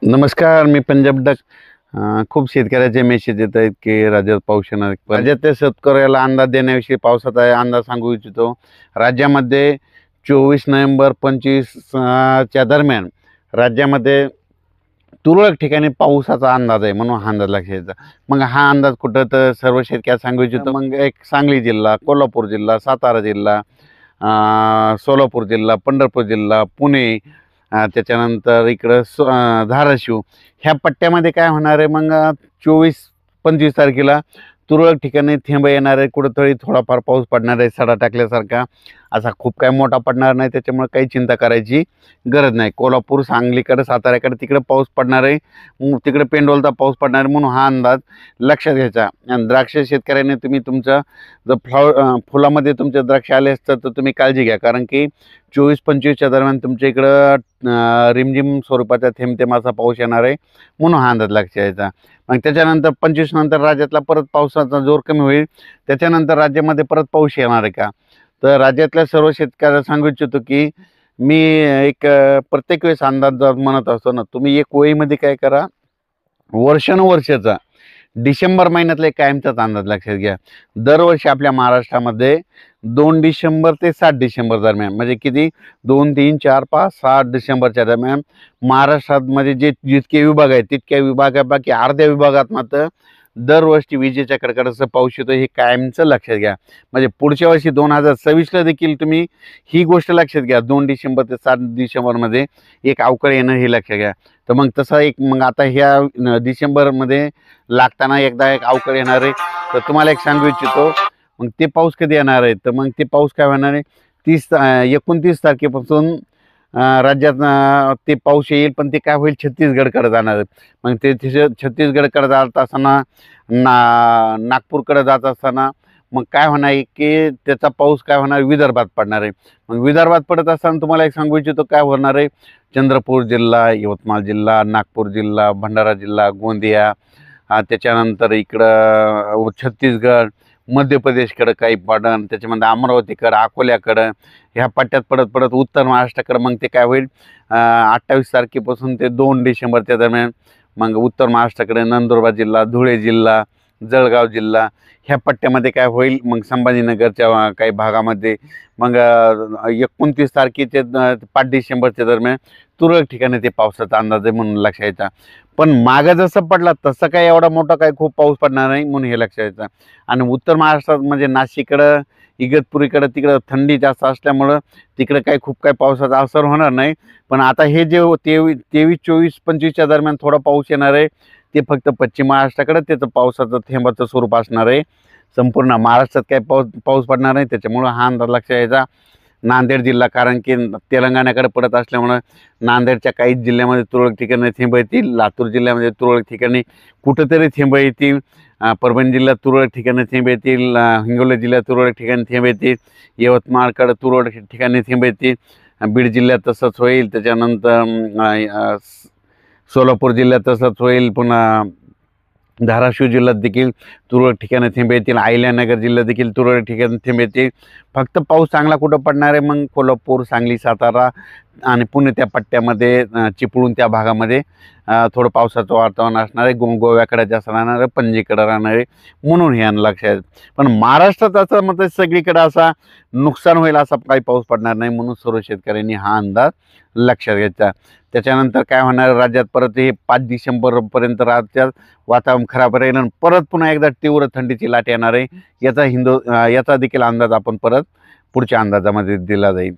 नमस्कार, मी पंजाब डक. खूप शेतकऱ्याचे मेसेज येत आहेत की राज्यात पाऊस येणार. राज्यातल्या शेतकऱ्याला अंदाज देण्याविषयी पावसाचा अंदाज सांगू इच्छितो. राज्यामध्ये 24 नोव्हेंबर 25 च्या दरम्यान राज्यामध्ये तुरळक ठिकाणी पावसाचा अंदाज आहे, म्हणून हा अंदाज लक्षात येतो. मग हा अंदाज कुठं तर सर्व शेतकऱ्याला सांगू इच्छितो. मग एक सांगली जिल्हा, कोल्हापूर जिल्हा, सातारा जिल्हा, सोलापूर जिल्हा, पंढरपूर जिल्हा, पुणे, त्याच्यानंतर इकडं धाराशिव ह्या पट्ट्यामध्ये काय होणार आहे. मग 24-25 तारखेला तुरळक ठिकाणी थेंब येणार आहे, कुठंतरी थोडाफार पाऊस पडणार आहे सडा टाकल्यासारखा. असा खूप काय मोठा पडणार नाही, त्याच्यामुळे काही चिंता करायची गरज नाही. कोल्हापूर, सांगलीकडे, साताऱ्याकडे तिकडे पाऊस पडणार आहे, तिकडे पेंडोलचा पाऊस पडणार आहे, म्हणून हा अंदाज लक्षात घ्यायचा. आणि द्राक्ष शेतकऱ्याने तुम्ही तुमचं जर फुलामध्ये तुमचे द्राक्ष आले असतात तर तुम्ही काळजी घ्या, कारण की 24-25च्या दरम्यान तुमच्या इकडं रिमझिम स्वरूपाचा थेंब असा पाऊस येणार आहे, म्हणून हा अंदाज लक्षात घ्यायचा. मग त्याच्यानंतर 25 नंतर राज्यातला परत पावसाचा जोर कमी होईल. त्याच्यानंतर राज्यामध्ये परत पाऊस येणार आहे का, तर राज्यातल्या सर्व शेतकऱ्याला सांगू इच्छितो की मी एक प्रत्येक वेळेस अंदाज जर म्हणत असतो ना, तुम्ही एक वहीमध्ये काय करा, वर्षानुवर्षाचा डिसेंबर महिन्यातला एक कायमचाच अंदाज लक्षात घ्या. दरवर्षी आपल्या महाराष्ट्रामध्ये 2 डिसेंबर ते 7 डिसेंबर दरम्यान, म्हणजे किती, 2, 3, 4, 5, 7 डिसेंबरच्या दरम्यान महाराष्ट्रामध्ये जितके विभाग आहेत तितक्या विभागापैकी अर्ध्या विभागात मात्र दरवर्षी विजेच्या कडकडाटाचा पाऊस येतो, हे कायमचं लक्षात घ्या. म्हणजे पुढच्या वर्षी 2026ला देखील तुम्ही ही गोष्ट लक्षात घ्या. 2 डिसेंबर ते 7 डिसेंबरमध्ये एक अवकाळी येणं हे लक्षात घ्या. तर मग तसा एक, मग आता ह्या डिसेंबरमध्ये लागताना एकदा एक अवकाळी येणार आहे. तर तुम्हाला एक सांगू इच्छितो, मग ते पाऊस कधी येणार आहे, तर मग ते पाऊस काय होणार आहे, 29 तारखेपासून राज्यात ते पाऊस येईल. पण ते काय होईल, छत्तीसगडकडे जाणार आहे. मग ते छत्तीसगडकडे जात असताना, नागपूरकडे जात असताना मग काय होणार आहे की त्याचा पाऊस काय होणार, विदर्भात पडणार आहे. मग विदर्भात पडत असताना तुम्हाला एक सांगू इच्छितो काय होणार आहे, चंद्रपूर जिल्हा, यवतमाळ जिल्हा, नागपूर जिल्हा, भंडारा जिल्हा, गोंदिया, त्याच्यानंतर इकडं छत्तीसगड, मध्य प्रदेशकडं काही पडन, त्याच्यामध्ये अमरावतीकडं, अकोल्याकडं ह्या पट्ट्यात पडत पडत उत्तर महाराष्ट्राकडं मग ते काय होईल, 28 तारखेपासून ते 2 डिसेंबरच्या दरम्यान मग उत्तर महाराष्ट्राकडे नंदुरबार जिल्हा, धुळे जिल्हा, जळगाव जिल्हा ह्या पट्ट्यामध्ये काय होईल, मग संभाजीनगरच्या काही भागामध्ये मग 29 तारखेचे 5 डिसेंबरच्या दरम्यान तुरळक ठिकाणी ते पावसाचा अंदाज आहे, म्हणून लक्षात यायचा. पण मागं जसं पडला तसं काय एवढा मोठा काही खूप पाऊस पडणार नाही, म्हणून हे लक्षात यायचं. आणि उत्तर महाराष्ट्रात म्हणजे नाशिककडं, इगतपुरीकडं तिकडं थंडी जास्त असल्यामुळं तिकडं काही खूप काही पावसाचा असर होणार नाही. पण आता हे जे 23-24-25च्या दरम्यान थोडा पाऊस येणार आहे, ते फक्त पश्चिम महाराष्ट्राकडे त्याचं पावसाचं थेंबाचं स्वरूप असणार आहे. संपूर्ण महाराष्ट्रात काही पाऊस पडणार नाही, त्याच्यामुळं हा अंदाज लक्षात यायचा. नांदेड जिल्हा, कारण की तेलंगणाकडे पडत असल्यामुळं नांदेडच्या काही जिल्ह्यामध्ये तुरळक ठिकाणी थेंब येतील, लातूर जिल्ह्यामध्ये तुरळक ठिकाणी कुठंतरी थेंब येतील, परभणी जिल्ह्यात तुरळक ठिकाणी थेंब येतील, हिंगोली जिल्ह्यात तुरळक ठिकाणी थेंब येतील, यवतमाळकडे तुरळक ठिकाणी थेंब येतील, बीड जिल्ह्यात तसंच होईल. त्याच्यानंतर सोलापूर जिल्ह्यात तसंच होईल. पुन्हा धाराशिव जिल्ह्यात देखील तुरळक ठिकाणी थेंब येतील, अहिल्यानगर जिल्ह्यात देखील तुरळक ठिकाणी थेंब येतील. फक्त पाऊस चांगला कुठं पडणार आहे, मग कोल्हापूर, सांगली, सातारा आणि पुणे त्या पट्ट्यामध्ये चिपळूण त्या भागामध्ये थोडं पावसाचं वातावरण असणार आहे. गोव्याकडे जास्त राहणार आहे, पणजीकडे राहणार आहे, म्हणून हे लक्षात. पण महाराष्ट्रात असं मग सगळीकडे असा नुकसान होईल असा काही पाऊस पडणार नाही, म्हणून सर्व शेतकऱ्यांनी हा अंदाज लक्षात घ्यायचा. त्याच्यानंतर काय होणार, राज्यात परत हे 5 डिसेंबरपर्यंत राज्यात वातावरण खराब राहील आणि परत पुन्हा एकदा तीव्र थंडीची लाट येणार आहे. याचा देखील अंदाज आपण परत पुढच्या अंदाजामध्ये दिला जाईल.